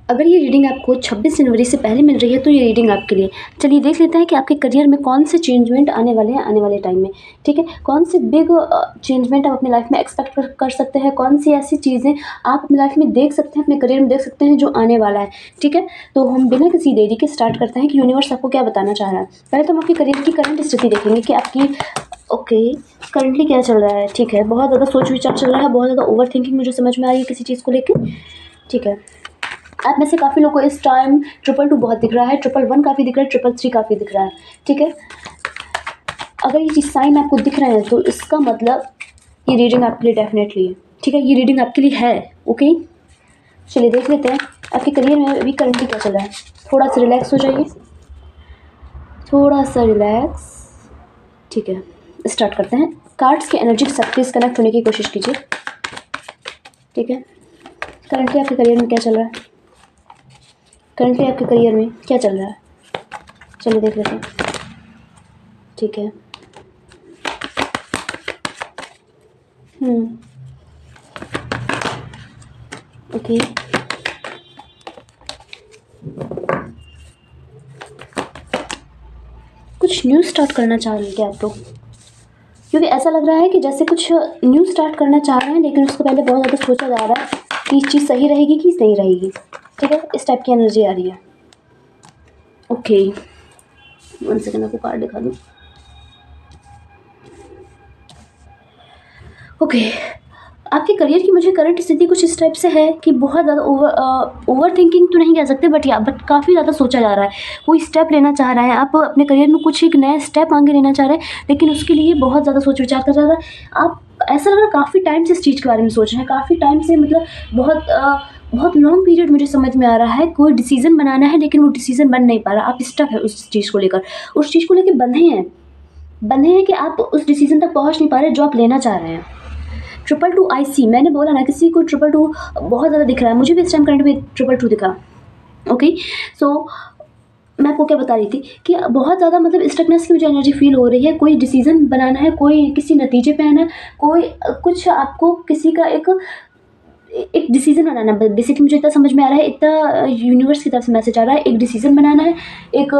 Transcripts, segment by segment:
अगर ये रीडिंग आपको 26 जनवरी से पहले मिल रही है तो ये रीडिंग आपके लिए। चलिए देख लेते हैं कि आपके करियर में कौन से चेंजमेंट आने वाले हैं आने वाले टाइम में, ठीक है। कौन से बिग चेंजमेंट आप अपनी लाइफ में एक्सपेक्ट कर सकते हैं, कौन सी ऐसी चीज़ें आप अपनी लाइफ में देख सकते हैं, अपने करियर में देख सकते हैं जो आने वाला है, ठीक है। तो हम बिना किसी देरी के स्टार्ट करते हैं कि यूनिवर्स आपको क्या बताना चाह रहा है। पहले तो हम आपके करियर की करंट स्थिति देखेंगे कि आपकी करंटली क्या चल रहा है, ठीक है। बहुत ज़्यादा सोच विचार चल रहा है, बहुत ज़्यादा ओवर थिंकिंग मुझे समझ में आ रही है किसी चीज़ को लेकर, ठीक है। आप में से काफ़ी लोगों को इस टाइम 222 बहुत दिख रहा है, 111 काफ़ी दिख रहा है, 333 काफ़ी दिख रहा है, ठीक है। अगर ये चीज़ साइन आपको दिख रहे हैं तो इसका मतलब ये रीडिंग आपके लिए डेफिनेटली है, ठीक है। ये रीडिंग आपके लिए है, ओके। चलिए देख लेते हैं आपके करियर में अभी करंटली क्या चल रहा है। थोड़ा सा रिलैक्स हो जाइए, थोड़ा सा रिलैक्स, ठीक है। स्टार्ट करते हैं। कार्ड्स के एनर्जी के साथ प्लीज़ कनेक्ट होने की कोशिश कीजिए, ठीक है। करंटली आपके करियर में क्या चल रहा है, करंटली आपके करियर में क्या चल रहा है, चलिए देख लेते हैं, ठीक है। ओके, कुछ न्यू स्टार्ट करना चाह रहे हैं क्या आप लोग, क्योंकि ऐसा लग रहा है कि जैसे कुछ न्यू स्टार्ट करना चाह रहे हैं लेकिन उसको पहले बहुत ज़्यादा सोचा जा रहा है कि ये चीज़ सही रहेगी कि नहीं रहेगी, ठीक है। इस टाइप की एनर्जी आ रही है, ओके। 1 सेकेंड आपको कार्ड दिखा दूँ, ओके। आपके करियर की मुझे करंट स्थिति कुछ इस टाइप से है कि बहुत ज़्यादा ओवर थिंकिंग तो नहीं कह सकते, बट काफ़ी ज़्यादा सोचा जा रहा है। कोई स्टेप लेना चाह रहा है, आप अपने करियर में कुछ एक नया स्टेप आगे लेना चाह रहे हैं लेकिन उसके लिए बहुत ज़्यादा सोच विचार कर रहा है। आप ऐसा लग रहा है काफ़ी टाइम से इस चीज़ के बारे में सोच रहे हैं, काफ़ी टाइम से, मतलब बहुत लॉन्ग पीरियड मुझे समझ में आ रहा है। कोई डिसीज़न बनाना है लेकिन वो डिसीज़न बन नहीं पा रहा, आप स्टक है उस चीज़ को लेकर, उस चीज़ को लेकर बंधे हैं कि आप उस डिसीज़न तक पहुँच नहीं पा रहे जो आप लेना चाह रहे हैं। 222 IC, मैंने बोला ना किसी को 222 बहुत ज़्यादा दिख रहा है, मुझे भी इस टाइम करंट में 222 दिखा, ओके। सो मैं आपको क्या बता रही थी कि बहुत ज़्यादा मतलब स्टकनेस की मुझे एनर्जी फील हो रही है। कोई डिसीज़न बनाना है, कोई किसी नतीजे पे आना है, कोई कुछ आपको किसी का एक डिसीज़न बनाना है। बेसिकली मुझे इतना समझ में आ रहा है, इतना यूनिवर्स की तरफ से मैसेज आ रहा है, एक डिसीज़न बनाना है, एक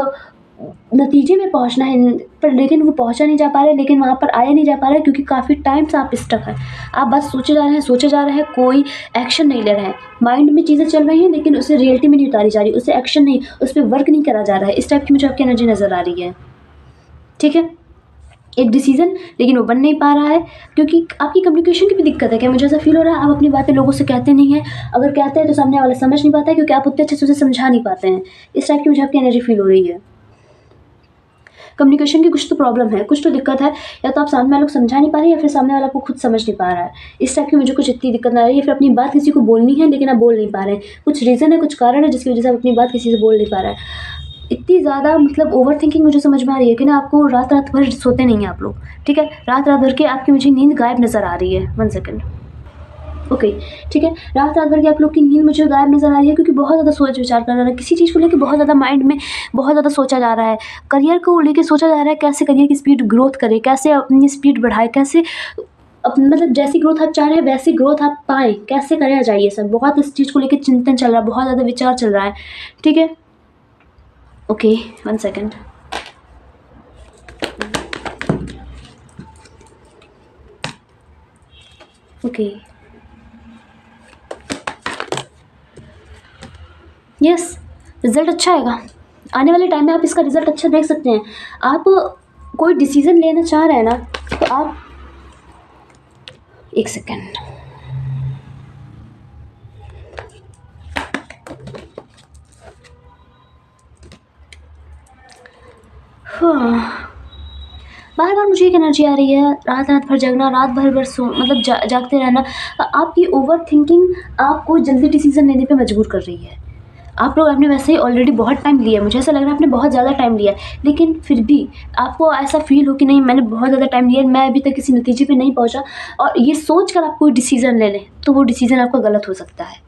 नतीजे में पहुंचना है, पर लेकिन वो पहुंचा नहीं जा पा रहे, लेकिन वहाँ पर आया नहीं जा पा रहा है क्योंकि काफ़ी टाइम से आप स्टक हैं। आप बस सोचे जा रहे हैं, कोई एक्शन नहीं ले रहे हैं। माइंड में चीज़ें चल रही हैं लेकिन उसे रियलिटी में नहीं उतारी जा रही, उसे एक्शन नहीं, उस पर वर्क नहीं करा जा रहा है। इस टाइप की मुझे आपकी एनर्जी नज़र आ रही है, ठीक है। एक डिसीज़न लेकिन वो बन नहीं पा रहा है क्योंकि आपकी कम्युनिकेशन की भी दिक्कत है क्या, मुझे ऐसा फील हो रहा है। आप अपनी बातें लोगों से कहते नहीं हैं, अगर कहते हैं तो सामने वाला समझ नहीं पाता है क्योंकि आप उतने अच्छे से उसे समझा नहीं पाते हैं। इस टाइप की मुझे आपकी एनर्जी फील हो रही है। कम्युनिकेशन की कुछ तो प्रॉब्लम है, कुछ तो दिक्कत है, या तो आप सामने वाले को समझा नहीं पा रहे हैं या फिर सामने वाला आपको खुद समझ नहीं पा रहा है। इस टाइप की मुझे कुछ इतनी दिक्कत ना आ रही है। फिर अपनी बात किसी को बोलनी है लेकिन आप बोल नहीं पा रहे हैं, कुछ रीज़न है, कुछ कारण है जिसकी वजह से आप अपनी बात किसी से बोल नहीं पा रहा है। इतनी ज़्यादा मतलब ओवर थिंकिंग मुझे समझ में आ रही है कि ना आपको रात भर सोते नहीं हैं आप लोग, ठीक है। रात भर के आपकी मुझे नींद गायब नज़र आ रही है। 1 सेकेंड, ओके, ठीक है। रात भर की आप लोग की नींद मुझे गायब नज़र आ रही है क्योंकि बहुत ज़्यादा सोच विचार कर रहा है, किसी चीज़ को लेकर बहुत ज़्यादा माइंड में बहुत ज़्यादा सोचा जा रहा है। करियर को लेकर सोचा जा रहा है, कैसे करियर की स्पीड ग्रोथ करें, कैसे अपनी स्पीड बढ़ाए, कैसे मतलब जैसी ग्रोथ आप चाह रहे हैं वैसी ग्रोथ आप पाएँ, कैसे करा जाए। ये सब बहुत इस चीज़ को लेकर चिंतन चल रहा है, बहुत ज़्यादा विचार चल रहा है, ठीक है। Okay, 1 second, okay, yes, result अच्छा आएगा आने वाले टाइम में। आप इसका रिज़ल्ट अच्छा देख सकते हैं। आप कोई डिसीज़न लेना चाह रहे हैं ना, तो आप 1 सेकेंड, बार बार मुझे एक एनर्जी आ रही है, रात भर जगना, रात भर मतलब जागते रहना। आपकी ओवर थिंकिंग आपको जल्दी डिसीज़न लेने पे मजबूर कर रही है। आप लोग आपने वैसे ही ऑलरेडी बहुत टाइम लिया है, मुझे ऐसा लग रहा है आपने बहुत ज़्यादा टाइम लिया है, लेकिन फिर भी आपको ऐसा फील हो कि नहीं मैंने बहुत ज़्यादा टाइम लिया है, मैं अभी तक किसी नतीजे पे नहीं पहुंचा, और ये सोच कर आप कोई डिसीज़न ले लें तो वो डिसीज़न आपका गलत हो सकता है।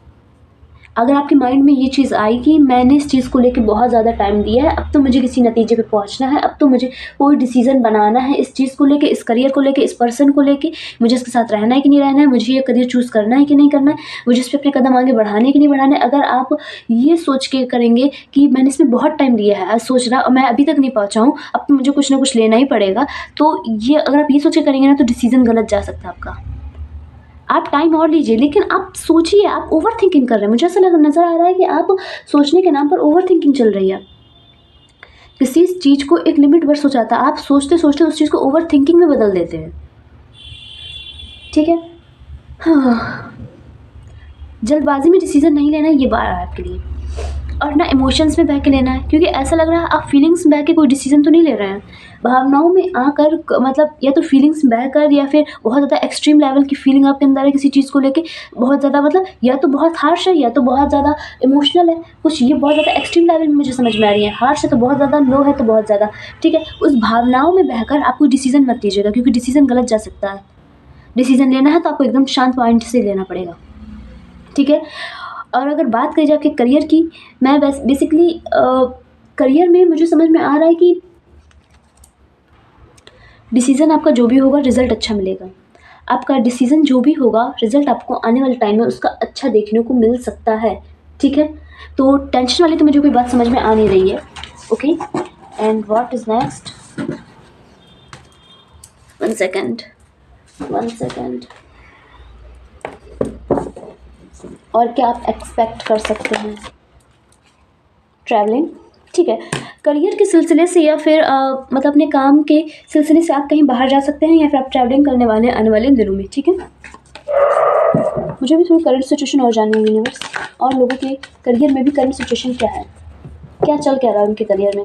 अगर आपके माइंड में ये चीज़ आई कि मैंने इस चीज़ को लेके बहुत ज़्यादा टाइम दिया है, अब तो मुझे किसी नतीजे पे पहुंचना है, अब तो मुझे कोई डिसीज़न बनाना है इस चीज़ को लेके, इस करियर को लेके, इस पर्सन को लेके, मुझे इसके साथ रहना है कि नहीं रहना है, मुझे ये करियर चूज़ करना है कि नहीं करना है, मुझे इस पर अपने कदम आगे बढ़ाने हैं कि नहीं बढ़ाने। अगर आप ये सोच के करेंगे कि मैंने इसमें बहुत टाइम दिया है, आज सोच रहा मैं अभी तक नहीं पहुँचा हूँ, अब तो मुझे कुछ ना कुछ लेना ही पड़ेगा, तो ये अगर आप ये सोच के करेंगे ना तो डिसीज़न गलत जा सकता है आपका। आप टाइम और लीजिए, लेकिन आप सोचिए, आप ओवर थिंकिंग कर रहे हैं। मुझे ऐसा नज़र आ रहा है कि आप सोचने के नाम पर ओवर थिंकिंग चल रही है। किसी चीज़ को एक लिमिट पर सोचा था, आप सोचते सोचते उस चीज़ को ओवर थिंकिंग में बदल देते हैं। ठीक है, हाँ, जल्दबाजी में डिसीज़न नहीं लेना ये बात है आपके लिए, और ना इमोशंस में बह के लेना है, क्योंकि ऐसा लग रहा है आप फीलिंग्स में बह के कोई डिसीज़न तो नहीं ले रहे हैं। भावनाओं में आकर मतलब या तो फीलिंग्स में बहकर, या फिर बहुत ज़्यादा एक्सट्रीम लेवल की फीलिंग आपके अंदर है किसी चीज़ को लेके, बहुत ज़्यादा मतलब या तो बहुत हार्श है या तो बहुत ज़्यादा इमोशनल है, कुछ ये बहुत ज़्यादा एक्सट्रीम लेवल में मुझे समझ में आ रही है। हार्श है तो बहुत ज़्यादा, लो है तो बहुत ज़्यादा। ठीक है, उस भावनाओं में बहकर आप कोई डिसीज़न मत लीजिएगा, क्योंकि डिसीज़न गलत जा सकता है। डिसीज़न लेना है तो आपको एकदम शांत माइंड से लेना पड़ेगा। ठीक है, और अगर बात करी जाए आपके करियर की, मैं बेसिकली करियर में मुझे समझ में आ रहा है कि डिसीज़न आपका जो भी होगा रिज़ल्ट अच्छा मिलेगा। आपका डिसीज़न जो भी होगा रिज़ल्ट आपको आने वाले टाइम में उसका अच्छा देखने को मिल सकता है। ठीक है, तो टेंशन वाली तो मुझे कोई बात समझ में आ नहीं रही है। Okay, and what is next, one second, और क्या आप एक्सपेक्ट कर सकते हैं? ट्रैवलिंग। ठीक है, करियर के सिलसिले से या फिर मतलब अपने काम के सिलसिले से आप कहीं बाहर जा सकते हैं, या फिर आप ट्रैवलिंग करने वाले हैं आने वाले दिनों में। ठीक है, मुझे भी थोड़ी करंट सिचुएशन और जाननी है यूनिवर्स, और लोगों के करियर में भी करंट सिचुएशन क्या है, क्या चल क्या रहा है उनके करियर में,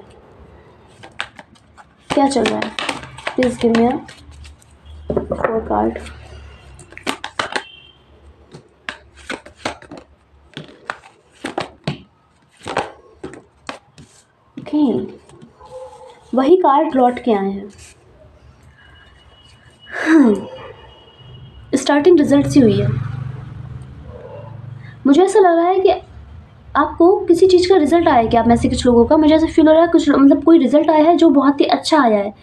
क्या चल रहा है। Please give me a 4 card. वही कार्ड लौट के आए हैं। स्टार्टिंग रिजल्ट सी हुई है। मुझे ऐसा लग रहा है कि आपको किसी चीज़ का रिजल्ट आया है, कि आप में से कुछ लोगों का, मुझे ऐसा फील हो रहा है कुछ मतलब कोई रिजल्ट आया है जो बहुत ही अच्छा आया है।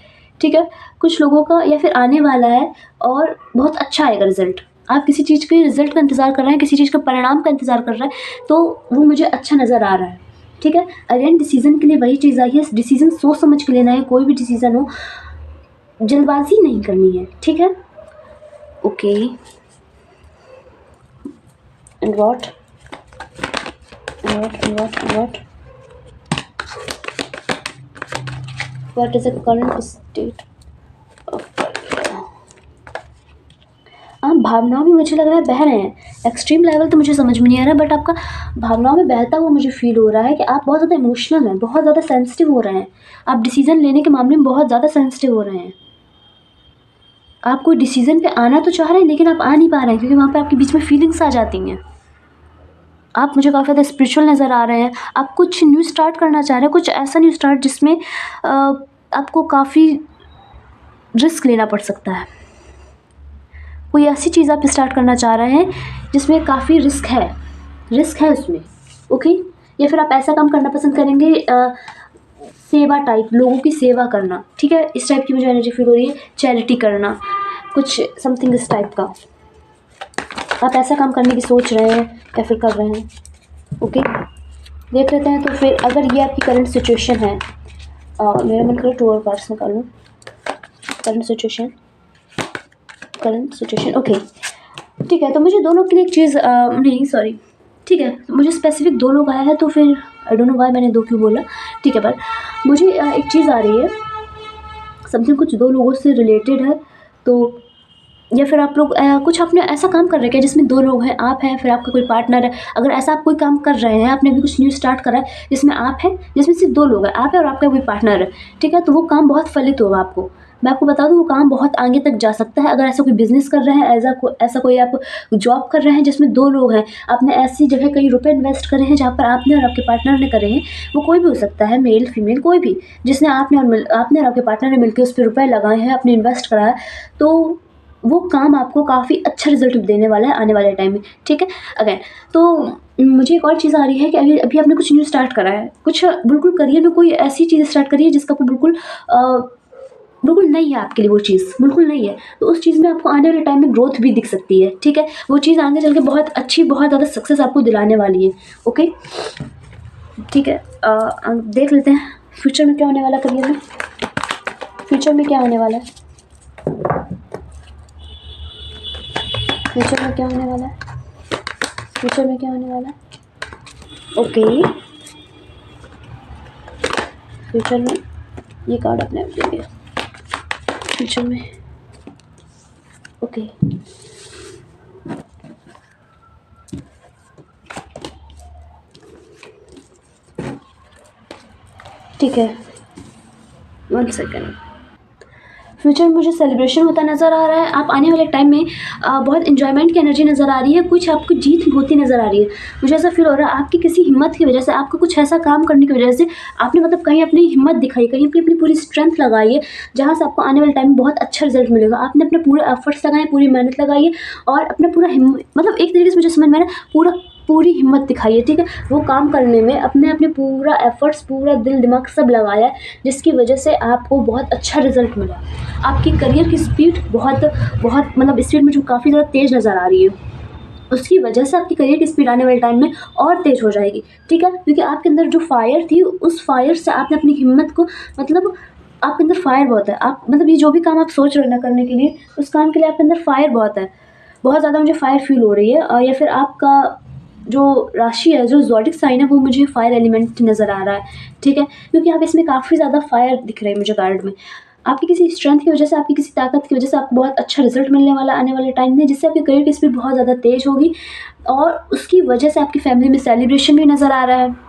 ठीक है, कुछ लोगों का या फिर आने वाला है और बहुत अच्छा आएगा रिजल्ट। आप किसी चीज़ के रिजल्ट का इंतज़ार कर रहे हैं, किसी चीज़ का परिणाम का इंतज़ार कर रहे हैं, तो वो मुझे अच्छा नज़र आ रहा है। ठीक है, अगेन डिसीज़न के लिए वही चीज़ आई है, डिसीज़न सोच समझ के लेना है। कोई भी डिसीज़न हो, जल्दबाजी नहीं करनी है। ठीक है, okay, and what is the current state of आप भावनाओं में मुझे लग रहा है बह रहे हैं। एक्सट्रीम लेवल तो मुझे समझ में नहीं आ रहा है, बट आपका भावनाओं में बहता हुआ मुझे फील हो रहा है कि आप बहुत ज़्यादा इमोशनल हैं, बहुत ज़्यादा सेंसिटिव हो रहे हैं। आप डिसीज़न लेने के मामले में बहुत ज़्यादा सेंसिटिव हो रहे हैं। आप कोई डिसीज़न पे आना तो चाह रहे हैं, लेकिन आप आ नहीं पा रहे हैं, क्योंकि वहाँ पे आपके बीच में फीलिंग्स आ जाती हैं। आप मुझे काफ़ी ज़्यादा स्पिरिचुअल नज़र आ रहे हैं। आप कुछ न्यू स्टार्ट करना चाह रहे हैं, कुछ ऐसा न्यू स्टार्ट जिसमें आपको काफ़ी रिस्क लेना पड़ सकता है। कोई ऐसी चीज़ आप स्टार्ट करना चाह रहे हैं जिसमें काफ़ी रिस्क है उसमें। ओके, या फिर आप ऐसा काम करना पसंद करेंगे, सेवा टाइप, लोगों की सेवा करना। ठीक है, इस टाइप की मुझे एनर्जी फील हो रही है। चैरिटी करना, कुछ समथिंग इस टाइप का आप ऐसा काम करने की सोच रहे हैं या फिर कर रहे हैं। ओके, देख लेते हैं। तो फिर अगर ये आपकी करंट सिचुएशन है, मेरा मन करे 2 और कार्ड्स निकाल लूँ। करंट सिचुएशन, ओके, ठीक है। तो मुझे 2 लोग के लिए एक चीज़ नहीं सॉरी, ठीक है, मुझे स्पेसिफिक 2 लोग आया है, तो फिर आई डोंट नो व्हाई मैंने 2 क्यों बोला। ठीक है, पर मुझे एक चीज़ आ रही है, समथिंग कुछ 2 लोगों से रिलेटेड है। तो या फिर आप लोग कुछ आपने ऐसा काम कर रहे हैं जिसमें 2 लोग हैं, आप हैं, फिर आपका कोई पार्टनर है। अगर ऐसा आप कोई काम कर रहे हैं, आपने भी कुछ न्यू स्टार्ट करा है जिसमें आप हैं, जिसमें सिर्फ 2 लोग हैं, आप है और आपका कोई पार्टनर है। ठीक है, तो वो काम बहुत फलित होगा आपको। मैं आपको बता दूँ, वो काम बहुत आगे तक जा सकता है। अगर ऐसा कोई बिज़नेस कर रहे हैं, ऐसा कोई आप जॉब कर रहे हैं जिसमें 2 लोग हैं, आपने ऐसी जगह कई रुपए इन्वेस्ट करे हैं जहाँ पर आपने और आपके पार्टनर ने करे हैं। वो कोई भी हो सकता है, मेल फीमेल कोई भी, जिसने आपने और आपके पार्टनर ने मिलकर उस पर रुपये लगाए हैं, आपने इन्वेस्ट करा है। तो वो काम आपको काफ़ी अच्छा रिजल्ट देने वाला है आने वाले टाइम में, ठीक है। अगेन तो मुझे एक और चीज़ आ रही है कि अभी अभी आपने कुछ न्यू स्टार्ट करा है, कुछ बिल्कुल करियर में कोई ऐसी चीज़ स्टार्ट करी है जिसका आपको बिल्कुल नहीं है, आपके लिए वो चीज़ बिल्कुल नहीं है, तो उस चीज़ में आपको आने वाले टाइम में ग्रोथ भी दिख सकती है, ठीक है। वो चीज़ आगे चल के बहुत अच्छी, बहुत ज़्यादा सक्सेस आपको दिलाने वाली है, ओके, ठीक है। देख लेते हैं फ्यूचर में क्या होने वाला है करियर में, फ्यूचर में क्या होने वाला है, फ्यूचर में क्या होने वाला है, फ्यूचर में क्या होने वाला है, ओके। फ्यूचर में ये कार्ड अपने आप दे दिया, फ्यूचर में, ओके। ठीक है, 1 सेकेंड। फ्यूचर में मुझे सेलिब्रेशन होता नज़र आ रहा है, आप आने वाले टाइम में बहुत इन्जॉयमेंट की एनर्जी नज़र आ रही है, कुछ आपको जीत होती नज़र आ रही है। मुझे ऐसा फील हो रहा है आपकी किसी हिम्मत की वजह से, आपको कुछ ऐसा काम करने की वजह से आपने मतलब कहीं अपनी हिम्मत दिखाई, कहीं अपनी पूरी स्ट्रेंथ लगाई है, जहाँ से आपको आने वाले टाइम में बहुत अच्छा रिजल्ट मिलेगा। आपने अपने पूरे एफर्ट्स लगाए, पूरी मेहनत लगाई है और अपना पूरा मतलब एक तरीके से मुझे समझ में आ रहा है पूरी हिम्मत दिखाई है, ठीक है। वो काम करने में अपने पूरा एफर्ट्स, पूरा दिल दिमाग सब लगाया है, जिसकी वजह से आपको बहुत अच्छा रिजल्ट मिला। आपकी करियर की स्पीड बहुत बहुत मतलब स्पीड मुझे काफ़ी ज़्यादा तेज़ नज़र आ रही है, उसकी वजह से आपकी करियर की स्पीड आने वाले टाइम में और तेज़ हो जाएगी, ठीक है। क्योंकि आपके अंदर जो फायर थी, उस फायर से आपने अपनी हिम्मत को मतलब आपके अंदर फायर बहुत है, आप मतलब ये जो भी काम आप सोच रहे हो ना करने के लिए, उस काम के लिए आपके अंदर फायर बहुत है, बहुत ज़्यादा मुझे फायर फील हो रही है। या फिर आपका जो राशि है, जो ज़ोडिक साइन है, वो मुझे फायर एलिमेंट नज़र आ रहा है, ठीक है। क्योंकि आप इसमें काफ़ी ज़्यादा फायर दिख रहे हैं मुझे कार्ड में। आपकी किसी स्ट्रेंथ की वजह से, आपकी किसी ताकत की वजह से आपको बहुत अच्छा रिजल्ट मिलने वाला आने वाले टाइम में, जिससे आपकी करियर की स्पीड बहुत ज़्यादा तेज़ होगी और उसकी वजह से आपकी फैमिली में सेलिब्रेशन भी नज़र आ रहा है।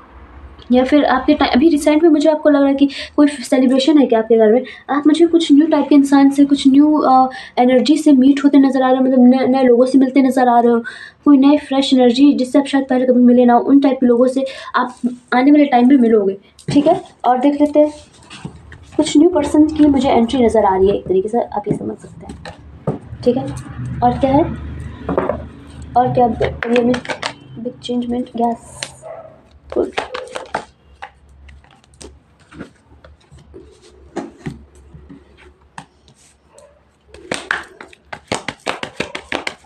या फिर आपके अभी रिसेंट में मुझे आपको लग रहा है कि कोई सेलिब्रेशन है क्या आपके घर में, आप मुझे कुछ न्यू टाइप के इंसान से, कुछ न्यू एनर्जी से मीट होते नज़र आ रहे हो, मतलब नए नए लोगों से मिलते नज़र आ रहे हो, कोई नए फ्रेश एनर्जी जिससे आप शायद पहले कभी मिले ना हो, उन टाइप के लोगों से आप आने वाले टाइम में मिलोगे, ठीक है। और देख लेते हैं, कुछ न्यू पर्सन की मुझे एंट्री नज़र आ रही है, एक तरीके से आप ये समझ सकते हैं, ठीक है। और क्या है, और क्या करियर में बिग चेंजमेंट, गैस, गुड।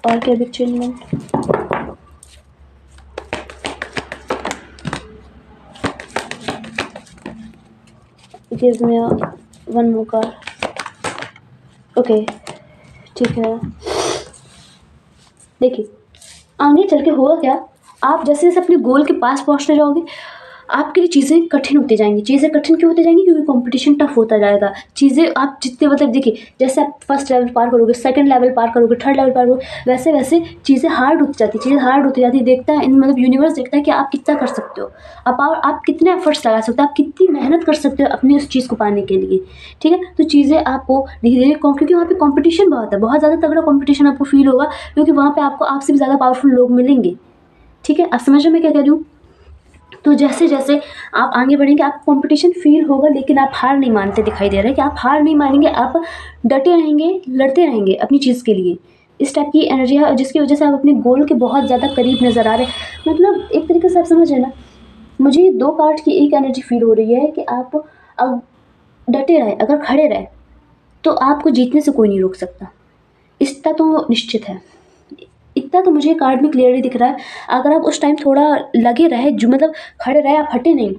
और क्या big changement, give me one more card, okay, ठीक है। देखिए आगे चल के होगा क्या, आप जैसे जैसे अपने गोल के पास पहुंचते जाओगे, आपके लिए चीज़ें कठिन होती जाएंगी। चीज़ें कठिन क्यों होती जाएंगी, क्योंकि कंपटीशन टफ होता जाएगा। चीज़ें आप जितने मतलब देखिए, जैसे आप फर्स्ट लेवल पार करोगे, सेकंड लेवल पार करोगे, थर्ड लेवल पार करोगे, वैसे वैसे चीज़ें हार्ड होती जाती, चीज़ें हार्ड होती जाती। देखता है मतलब यूनिवर्स देखता है कि आप कितना कर सकते हो, आप कितने एफर्ट्स लगा सकते हो, आप कितनी मेहनत कर सकते हो अपनी उस चीज़ को पाने के लिए, ठीक है। तो चीज़ें आपको धीरे धीरे, क्योंकि वहाँ पे कॉम्पिटिशन बहुत है, बहुत ज़्यादा तगड़ा कॉम्पिटिशन आपको फील होगा, क्योंकि वहाँ पे आपको आपसे भी ज़्यादा पावरफुल लोग मिलेंगे, ठीक है। आप समझ रहे मैं क्या कह रही हूँ। तो जैसे जैसे आप आगे बढ़ेंगे, आप कंपटीशन फील होगा, लेकिन आप हार नहीं मानते दिखाई दे रहा है कि आप हार नहीं मानेंगे, आप डटे रहेंगे, लड़ते रहेंगे अपनी चीज़ के लिए। इस टाइप की एनर्जी है, जिसकी वजह से आप अपने गोल के बहुत ज़्यादा करीब नज़र आ रहे हैं। मतलब एक तरीके से आप समझ रहे हैं ना, मुझे 2 कार्ड की एक एनर्जी फील हो रही है कि आप अब डटे रहे, अगर खड़े रहे तो आपको जीतने से कोई नहीं रोक सकता, इतना तो निश्चित है। इतना तो मुझे कार्ड में क्लियरली दिख रहा है। अगर आप उस टाइम थोड़ा लगे रहे, जो मतलब खड़े रहे, आप हटे नहीं,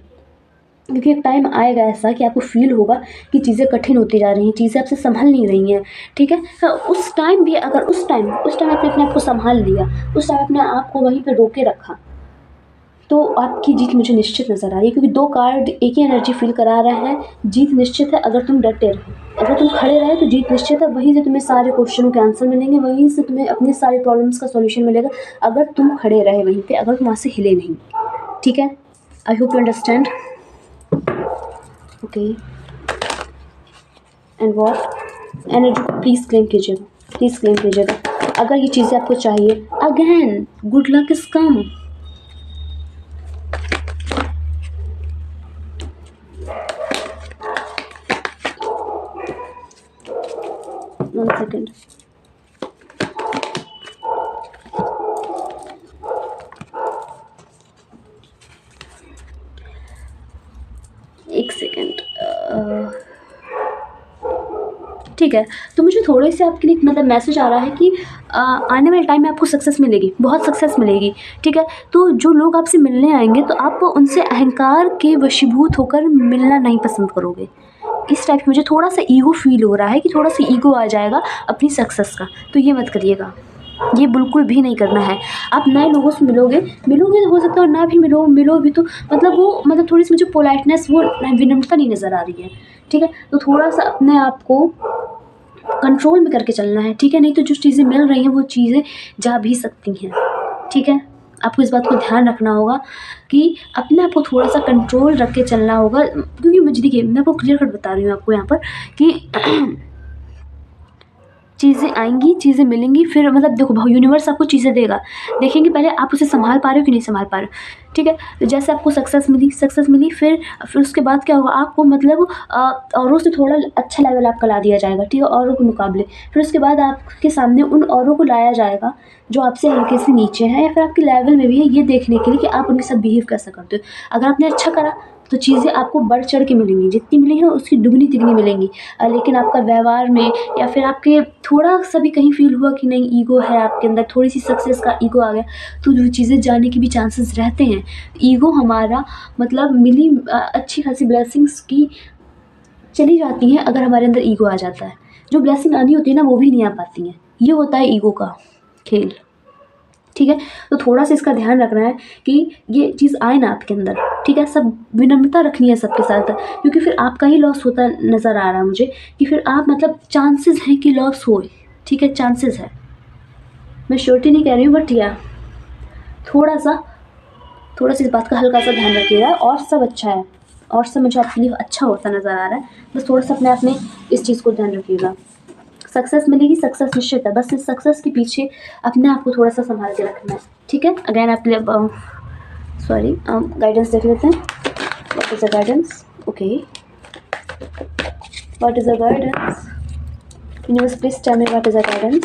क्योंकि एक टाइम आएगा ऐसा कि आपको फील होगा कि चीज़ें कठिन होती जा रही हैं, चीज़ें आपसे संभल नहीं रही हैं, ठीक है। तो उस टाइम भी अगर उस टाइम आपने अपने आप को संभाल लिया, उस टाइम अपने आप को वहीं पे रोके रखा, तो आपकी जीत मुझे निश्चित नज़र आ रही है। क्योंकि 2 कार्ड एक ही एनर्जी फील करा रहा है, जीत निश्चित है अगर तुम डटे रहे, अगर तुम खड़े रहे तो जीत निश्चित है। वहीं से तुम्हें सारे क्वेश्चनों के आंसर मिलेंगे, वहीं से तुम्हें अपने सारे प्रॉब्लम्स का सॉल्यूशन मिलेगा, अगर तुम खड़े रहे वहीं पे, अगर तुम वहाँ से हिले नहीं, ठीक है। I hope you understand, okay. And what energy को प्लीज़ क्लेम कीजिएगा, प्लीज़ क्लेम कीजिएगा अगर ये चीज़ें आपको चाहिए। Again good luck is come, one second, second, ठीक है। तो मुझे थोड़े से आपके लिए मतलब मैसेज आ रहा है कि आने वाले टाइम में आपको सक्सेस मिलेगी, बहुत सक्सेस मिलेगी, ठीक है। तो जो लोग आपसे मिलने आएंगे तो आप उनसे अहंकार के वशीभूत होकर मिलना नहीं पसंद करोगे। इस टाइप की मुझे थोड़ा सा ईगो फील हो रहा है कि थोड़ा सा ईगो आ जाएगा अपनी सक्सेस का, तो ये मत करिएगा, ये बिल्कुल भी नहीं करना है। आप नए लोगों से मिलोगे तो हो सकता है ना भी मिलो भी तो मतलब वो मतलब थोड़ी सी मुझे पोलाइटनेस, वो विनम्रता नहीं नज़र आ रही है, ठीक है। तो थोड़ा सा अपने आप को कंट्रोल में करके चलना है, ठीक है। नहीं तो जो चीज़ें मिल रही हैं वो चीज़ें जा भी सकती हैं, ठीक है। आपको इस बात को ध्यान रखना होगा कि अपने आप को थोड़ा सा कंट्रोल रख के चलना होगा, क्योंकि मुझे देखिए मैं आपको क्लियर कट बता रही हूँ आपको यहाँ पर कि चीज़ें आएंगी, चीज़ें मिलेंगी, फिर मतलब देखो यूनिवर्स आपको चीज़ें देगा, देखेंगे पहले आप उसे संभाल पा रहे हो कि नहीं संभाल पा रहे हो, ठीक है। तो जैसे आपको सक्सेस मिली फिर उसके बाद क्या होगा, आपको मतलब औरों से थोड़ा अच्छा लेवल आपका ला दिया जाएगा, ठीक है, औरों के मुकाबले। फिर उसके बाद आपके सामने उन औरों को लाया जाएगा जो आपसे हल्के से नीचे हैं या फिर आपके लेवल में भी है, ये देखने के लिए कि आप उनके साथ बिहेव कैसे करते हो। अगर आपने अच्छा करा तो चीज़ें आपको बढ़ चढ़ के मिलेंगी, जितनी मिली हैं उसकी दुगनी तिगनी मिलेंगी। लेकिन आपका व्यवहार में या फिर आपके थोड़ा सा भी कहीं फील हुआ कि नहीं ईगो है आपके अंदर, थोड़ी सी सक्सेस का ईगो आ गया, तो वो चीज़ें जाने के भी चांसेस रहते हैं। ईगो हमारा मतलब मिली अच्छी खासी ब्लेसिंग्स की चली जाती हैं अगर हमारे अंदर ईगो आ जाता है। जो ब्लेसिंग आनी होती है ना वो भी नहीं आ पाती हैं, ये होता है ईगो का खेल, ठीक है। तो थोड़ा सा इसका ध्यान रखना है कि ये चीज़ आए ना आपके अंदर, ठीक है। सब विनम्रता रखनी है सबके साथ, क्योंकि फिर आपका ही लॉस होता नज़र आ रहा है मुझे कि फिर आप मतलब चांसेस हैं कि लॉस हो, ठीक है, चांसेस है। मैं श्योरिटी नहीं कह रही हूँ बट या थोड़ा सा इस बात का हल्का सा ध्यान रखिएगा, और सब अच्छा है, और सब मुझे आपके लिए अच्छा होता नज़र आ रहा है। बस थोड़ा सा अपने आप में इस चीज़ को ध्यान रखिएगा। सक्सेस मिलेगी, सक्सेस निश्चित है, बस इस सक्सेस के पीछे अपने आप को थोड़ा सा संभाल के रखना है, ठीक है। अगेन आपके लिए गाइडेंस देख लेते हैं। What is the guidance? Okay, what is the guidance? Universe please tell me what is the guidance?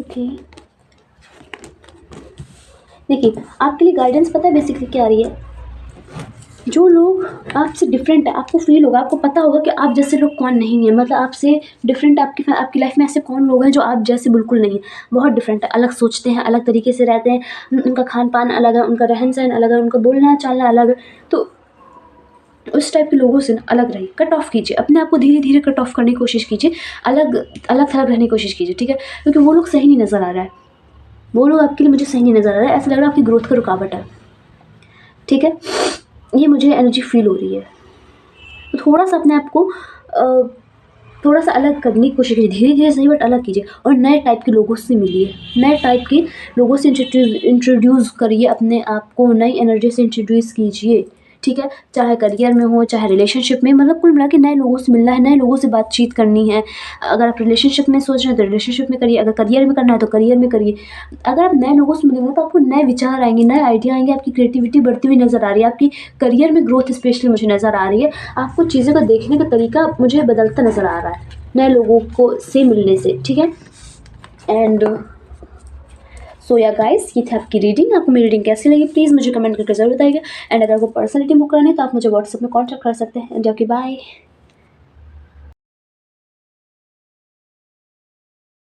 Okay, देखिए आपके लिए गाइडेंस पता है बेसिकली क्या आ रही है। जो लोग आपसे डिफरेंट है, आपको फील होगा, आपको पता होगा कि आप जैसे लोग कौन नहीं है, मतलब आपसे डिफरेंट आपकी लाइफ में ऐसे कौन लोग हैं जो आप जैसे बिल्कुल नहीं है, बहुत डिफरेंट है, अलग सोचते हैं, अलग तरीके से रहते हैं, उनका खान पान अलग है, उनका रहन सहन अलग है, उनका बोलना चालना अलग है। तो उस टाइप के लोगों से ना अलग रहिए, कट ऑफ कीजिए अपने आप को, धीरे धीरे कट ऑफ करने की कोशिश कीजिए, अलग अलग थलग रहने की कोशिश कीजिए, ठीक है। क्योंकि वो लोग सही नहीं नज़र आ रहा है, वो लोग आपके लिए मुझे सही नहीं नज़र आ रहा है, ऐसा लग रहा है आपकी ग्रोथ का रुकावट है, ठीक है। ये मुझे एनर्जी फील हो रही है। तो थोड़ा सा अपने आप को थोड़ा सा अलग करने की कोशिश कीजिए, धीरे धीरे सही बट अलग कीजिए, और नए टाइप के लोगों से मिलिए, नए टाइप के लोगों से इंट्रोड्यूस करिए अपने आप को, नई एनर्जी से इंट्रोड्यूस कीजिए, ठीक है। चाहे करियर में हो चाहे रिलेशनशिप में, मतलब कुल मिला के नए लोगों से मिलना है, नए लोगों से बातचीत करनी है। अगर आप रिलेशनशिप में सोच रहे हैं तो रिलेशनशिप में करिए, अगर करियर में करना है तो करियर में करिए। अगर आप नए लोगों से मिलेंगे तो आपको नए विचार आएंगे, नए आइडिया आएंगे, आपकी क्रिएटिविटी बढ़ती हुई नज़र आ रही है, आपकी करियर में ग्रोथ स्पेशली मुझे नज़र आ रही है, आपको चीज़ों को देखने का तरीका मुझे बदलता नज़र आ रहा है नए लोगों को से मिलने से, ठीक है। एंड सो या गाइस, ये थी आपकी रीडिंग। आपको मेरी रीडिंग कैसी लगी प्लीज़ मुझे कमेंट करके जरूर बताइएगा। एंड अगर आपको पर्सनलिटी बुक करानी है तो आप मुझे व्हाट्सएप में कॉन्टैक्ट कर सकते हैं। And okay, bye.